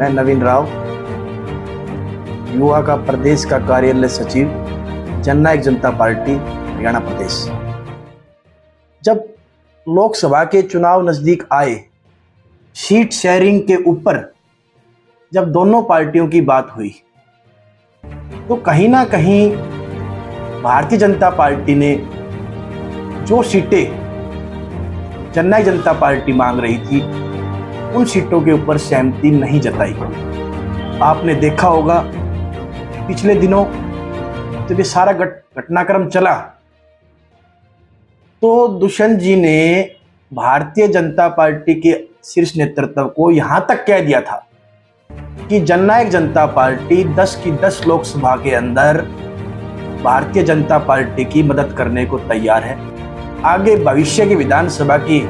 मैं नवीन राव, युवा का प्रदेश का कार्यालय सचिव, जननायक जनता पार्टी, हरियाणा प्रदेश। जब लोकसभा के चुनाव नज़दीक आए, सीट शेयरिंग के ऊपर जब दोनों पार्टियों की बात हुई, तो कहीं ना कहीं भारतीय जनता पार्टी ने जो सीटें जननायक जनता पार्टी मांग रही थी, उन सीटों के ऊपर सहमति नहीं जताई। आपने देखा होगा पिछले दिनों जब ये सारा घटनाक्रम चला, तो दुष्यंत जी ने भारतीय जनता पार्टी के शीर्ष नेतृत्व को यहां तक कह दिया था कि जननायक जनता पार्टी 10 की 10 लोकसभा के अंदर भारतीय जनता पार्टी की मदद करने को तैयार है। आगे भविष्य की विधानसभा की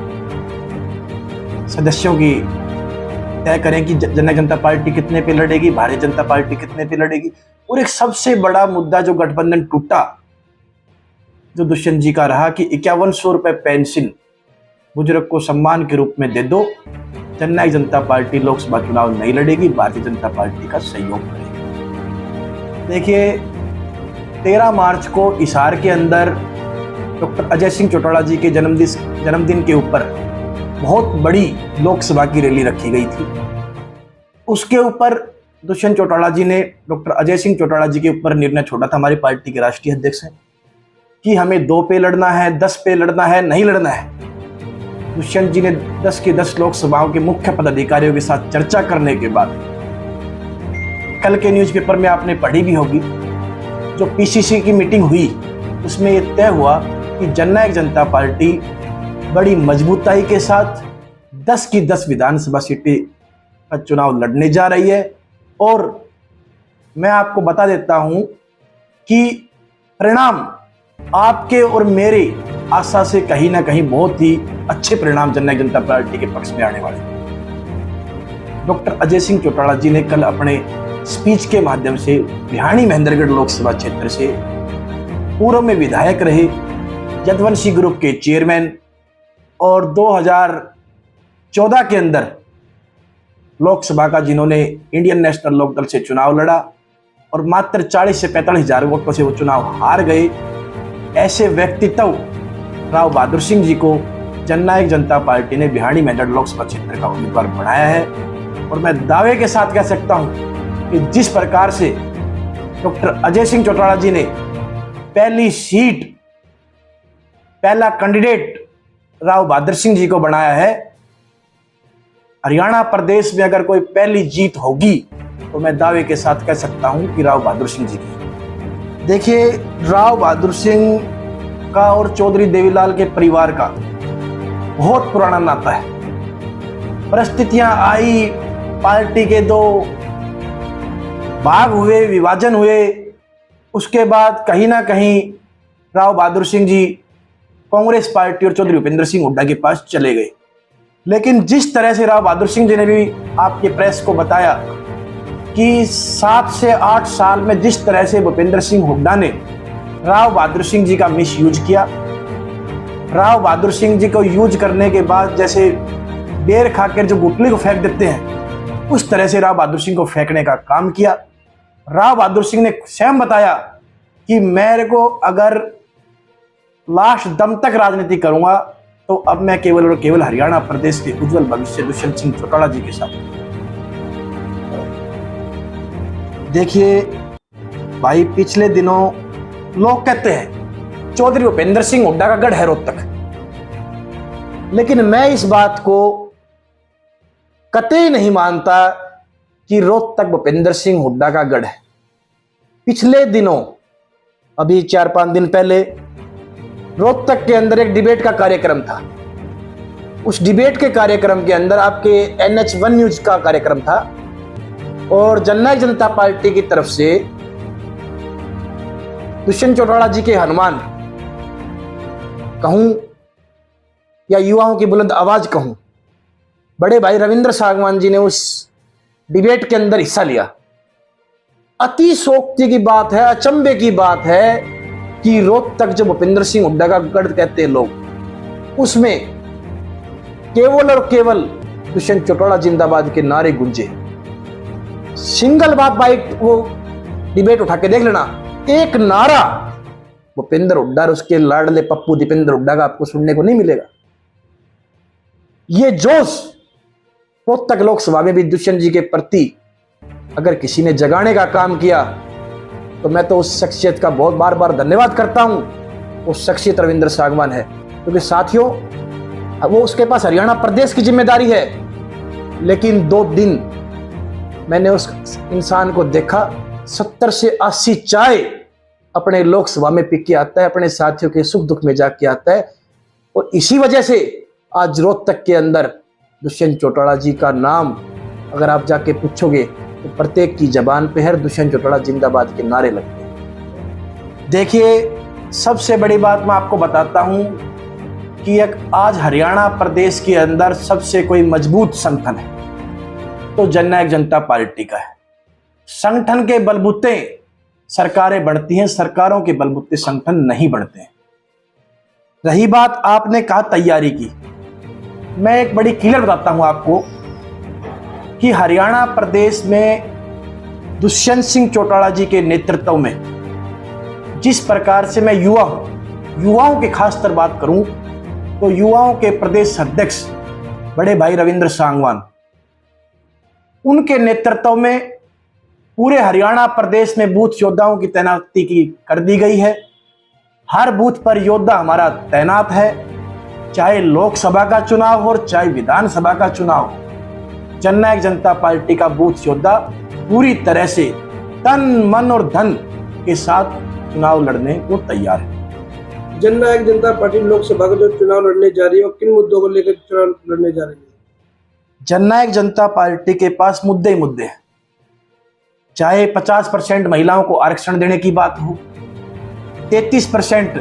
सदस्यों की तय करें कि जननायक जनता पार्टी कितने पे लड़ेगी, भारतीय जनता पार्टी कितने पे लड़ेगी। और एक सबसे बड़ा मुद्दा जो गठबंधन टूटा, जो दुष्यंत जी का रहा कि 5100 रुपए पेंशन बुजुर्ग को सम्मान के रूप में दे दो, जननायक जनता पार्टी लोकसभा चुनाव नहीं लड़ेगी, भारतीय जनता पार्टी का सहयोग करेगी। देखिए, 13 मार्च को हिसार के अंदर डॉक्टर अजय सिंह चौटाला जी के जन्मदिन के ऊपर बहुत बड़ी लोकसभा की रैली रखी गई थी। उसके ऊपर दुष्यंत चौटाला जी ने डॉक्टर अजय सिंह चौटाला जी के ऊपर निर्णय छोड़ा था, हमारी पार्टी के राष्ट्रीय अध्यक्ष हैं, कि हमें 2 पे लड़ना है, 10 पे लड़ना है, नहीं लड़ना है। दुष्यंत जी ने 10 की 10 लोकसभाओं के मुख्य पदाधिकारियों के साथ चर्चा करने के बाद, कल के न्यूज़पेपर में आपने पढ़ी भी होगी, जो पीसीसी की मीटिंग हुई उसमें यह तय हुआ कि जननायक जनता पार्टी बड़ी मजबूताई के साथ 10 की 10 विधानसभा सीटें का चुनाव लड़ने जा रही है। और मैं आपको बता देता हूं कि परिणाम आपके और मेरे आशा से कहीं ना कहीं बहुत ही अच्छे परिणाम जननायक जनता पार्टी के पक्ष में आने वाले हैं। डॉक्टर अजय सिंह चौटाला जी ने कल अपने स्पीच के माध्यम से भिवानी महेंद्रगढ़ लोकसभा क्षेत्र से पूर्व में विधायक रहे यदुवंशी ग्रुप के चेयरमैन और 2014 के अंदर लोकसभा का जिन्होंने इंडियन नेशनल लोकदल से चुनाव लड़ा और मात्र 40 से 45 हजार वोटों से वो चुनाव हार गए, ऐसे व्यक्तित्व राव बहादुर सिंह जी को जननायक जनता पार्टी ने भिवानी महेंद्रगढ़ लोकसभा क्षेत्र का उम्मीदवार बनाया है। और मैं दावे के साथ कह सकता हूं कि जिस प्रकार से डॉक्टर अजय सिंह चौटाला जी ने पहली सीट, पहला कैंडिडेट राव बहादुर सिंह जी को बनाया है, हरियाणा प्रदेश में अगर कोई पहली जीत होगी तो मैं दावे के साथ कह सकता हूं कि राव बहादुर सिंह जी की। देखिए, राव बहादुर सिंह का और चौधरी देवीलाल के परिवार का बहुत पुराना नाता है। परिस्थितियां आई, पार्टी के 2 भाग हुए, विभाजन हुए, उसके बाद कहीं ना कहीं राव बहादुर सिंह जी कांग्रेस पार्टी और चौधरी भूपेंद्र सिंह हुड्डा के पास चले गए। लेकिन जिस तरह से राव बहादुर सिंह जी ने भी आपके प्रेस को बताया कि 7 से 8 साल में जिस तरह से भूपेंद्र सिंह हुड्डा ने राव बहादुर सिंह जी का मिस यूज किया, राव बहादुर सिंह जी को यूज करने के बाद जैसे बेर खाकर जो गुटली को फेंक देते हैं, उस तरह से राव बहादुर सिंह को फेंकने का काम किया। राव बहादुर सिंह ने स्वयं बताया कि मेरे को अगर लास्ट दम तक राजनीति करूंगा तो अब मैं केवल और केवल हरियाणा प्रदेश के उज्जवल भविष्य दुष्यंत सिंह चौटाला जी के साथ। देखिए भाई, पिछले दिनों लोग कहते हैं चौधरी भूपेंद्र सिंह हुड्डा का गढ़ है रोहतक, लेकिन मैं इस बात को कतई नहीं मानता कि रोहतक भूपेंद्र सिंह हुड्डा का गढ़ है। पिछले दिनों, अभी 4-5 दिन पहले रोहतक के अंदर एक डिबेट का कार्यक्रम था। उस डिबेट के कार्यक्रम के अंदर आपके NH1 न्यूज का कार्यक्रम था और जननायक जनता पार्टी की तरफ से दुष्यंत चौटाला जी के हनुमान कहूं या युवाओं की बुलंद आवाज कहूं, बड़े भाई रविंद्र सागवान जी ने उस डिबेट के अंदर हिस्सा लिया। अति शोक्ति की बात है, अचंभे की बात है कि रोहतक जो भूपेंद्र सिंह हुड्डा का गढ़ कहते हैं लोग, उसमें केवल और केवल दुष्यंत चौटाला जिंदाबाद के नारे गूंजे। सिंगल बात बाइट वो डिबेट उठा के देख लेना, एक नारा भूपेंद्र हुड्डा और उसके लाडले पप्पू दीपेंद्र हुड्डा का आपको सुनने को नहीं मिलेगा। ये जोश रोहतक लोकसभा में भी दुष्यंत जी के प्रति अगर किसी ने जगाने का काम किया तो मैं तो उस शख्सियत का बहुत बार बार धन्यवाद करता हूं। वो शख्सियत रविंद्र सांगवान है, क्योंकि साथियों वो उसके पास हरियाणा प्रदेश की जिम्मेदारी है, लेकिन 2 दिन मैंने उस इंसान को देखा 70 से 80 चाय अपने लोकसभा में पी के आता है, अपने साथियों के सुख दुख में जाके आता है। और इसी वजह से आज रोहतक के अंदर दुष्यंत चौटाला जी का नाम अगर आप जाके पूछोगे तो प्रत्येक की जबान पे है दुष्यंत चौटाला जिंदाबाद के नारे लगते हैं। देखिए, सबसे बड़ी बात मैं आपको बताता हूं कि एक आज हरियाणा प्रदेश के अंदर सबसे कोई मजबूत संगठन है तो जननायक जनता पार्टी का है। संगठन के बलबूते सरकारें बढ़ती हैं, सरकारों के बलबूते संगठन नहीं बढ़ते हैं। रही बात आपने कहा तैयारी की, मैं एक बड़ी क्लियर बताता हूं आपको कि हरियाणा प्रदेश में दुष्यंत सिंह चौटाला जी के नेतृत्व में जिस प्रकार से मैं युवाओं के खासकर बात करूं तो युवाओं के प्रदेश अध्यक्ष बड़े भाई रविंद्र सांगवान, उनके नेतृत्व में पूरे हरियाणा प्रदेश में बूथ योद्धाओं की तैनाती की कर दी गई है। हर बूथ पर योद्धा हमारा तैनात है, चाहे लोकसभा का चुनाव हो और चाहे विधानसभा का चुनाव हो। जननायक जनता पार्टी का बूथ योद्धा पूरी तरह से तन मन और धन के साथ चुनाव लड़ने को तैयार है। जननायक जनता पार्टी लोकसभा का जो चुनाव लड़ने जा रही है, किन मुद्दों को लेकर चुनाव लड़ने जा रही है? जननायक जनता पार्टी के पास मुद्दे ही मुद्दे हैं, चाहे 50% महिलाओं को आरक्षण देने की बात हो, 33%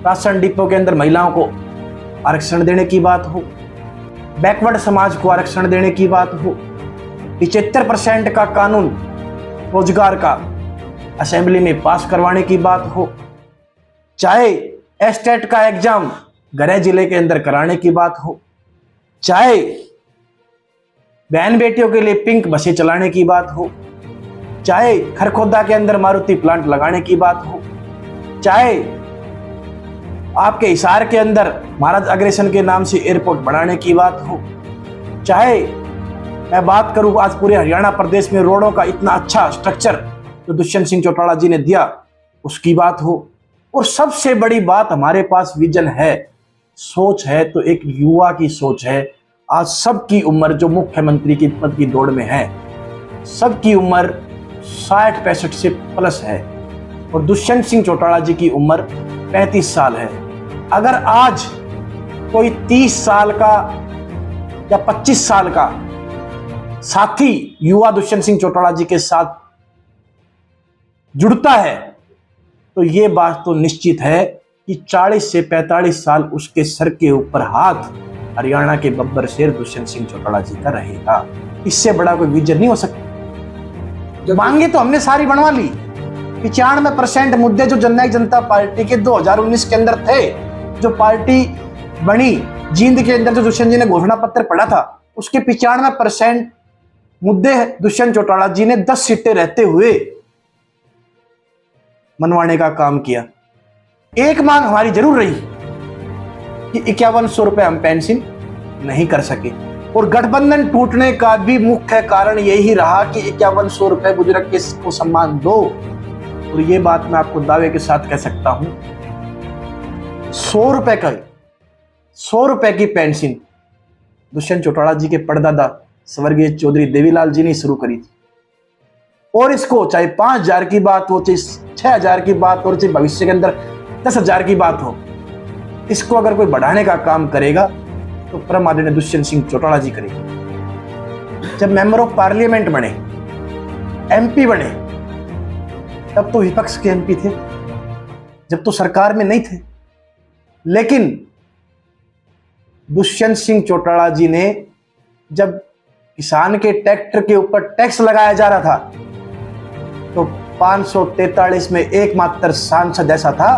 राशन डिपो के अंदर महिलाओं को आरक्षण देने की बात हो, बैकवर्ड समाज को आरक्षण देने की बात हो, 75% का कानून रोजगार का असेंबली में पास करवाने की बात हो, चाहे एस्टेट का एग्जाम गृह जिले के अंदर कराने की बात हो, चाहे बहन बेटियों के लिए पिंक बसें चलाने की बात हो, चाहे खरखोदा के अंदर मारुति प्लांट लगाने की बात हो, चाहे आपके हिसार के अंदर महाराज अग्रसेन के नाम से एयरपोर्ट बनाने की बात हो, चाहे मैं बात करूं आज पूरे हरियाणा प्रदेश में रोडों का इतना अच्छा स्ट्रक्चर जो दुष्यंत सिंह चौटाला जी ने दिया उसकी बात हो, और सबसे बड़ी बात हमारे पास विजन है, सोच है, तो एक युवा की सोच है। आज सबकी उम्र जो मुख्यमंत्री की पद की दौड़ में है, सबकी उम्र 60-65 से प्लस है और दुष्यंत सिंह चौटाला जी की उम्र 35 साल है। अगर आज कोई 30 साल का या 25 साल का साथी युवा दुष्यंत सिंह चौटाला जी के साथ जुड़ता है तो ये बात तो निश्चित है कि 40 से 45 साल उसके सर के ऊपर हाथ हरियाणा के बब्बर शेर दुष्यंत सिंह चौटाला जी का रहेगा। इससे बड़ा कोई विजन नहीं हो सकता। मांगे तो हमने सारी बनवा ली, 95% मुद्दे जो जननायक जनता पार्टी के 2019 के अंदर थे, जो पार्टी बनी जींद के अंदर जो दुष्यंत जी ने घोषणा पत्र पढ़ा था, उसके 95% मुद्दे दुष्यंत चौटाला जी ने 10 सीटें रहते हुए मनवाने का काम किया। एक मांग हमारी जरूर रही कि 5100 रुपए हम पेंशन नहीं कर सके, और गठबंधन टूटने का भी मुख्य कारण यही रहा कि 5100 रुपए बुजुर्ग को सम्मान दो। और ये बात मैं आपको दावे के साथ कह सकता हूं, 100 रुपए की पेंशन दुष्यंत चौटाला जी के परदादा स्वर्गीय चौधरी देवीलाल जी ने शुरू करी थी, और इसको चाहे 5000 की बात हो, चाहे 6000 की बात हो, चाहे भविष्य के अंदर 10,000 की बात हो, इसको अगर कोई बढ़ाने का काम करेगा तो परम आदरणीय दुष्यंत सिंह चौटाला जी करेंगे। जब मेंबर ऑफ पार्लियामेंट बने, एमपी बने, तब तो विपक्ष के एमपी थे, जब तो सरकार में नहीं थे, लेकिन दुष्यंत सिंह चौटाला जी ने जब किसान के ट्रैक्टर के ऊपर टैक्स लगाया जा रहा था तो 543 में एकमात्र सांसद ऐसा था,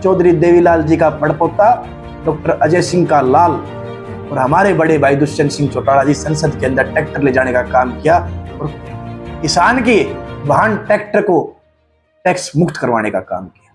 चौधरी देवीलाल जी का बड़पोता डॉक्टर अजय सिंह का लाल, और हमारे बड़े भाई दुष्यंत सिंह चौटाला जी संसद के अंदर ट्रैक्टर ले जाने का काम किया और किसान के वाहन ट्रैक्टर को टैक्स मुक्त करवाने का काम किया।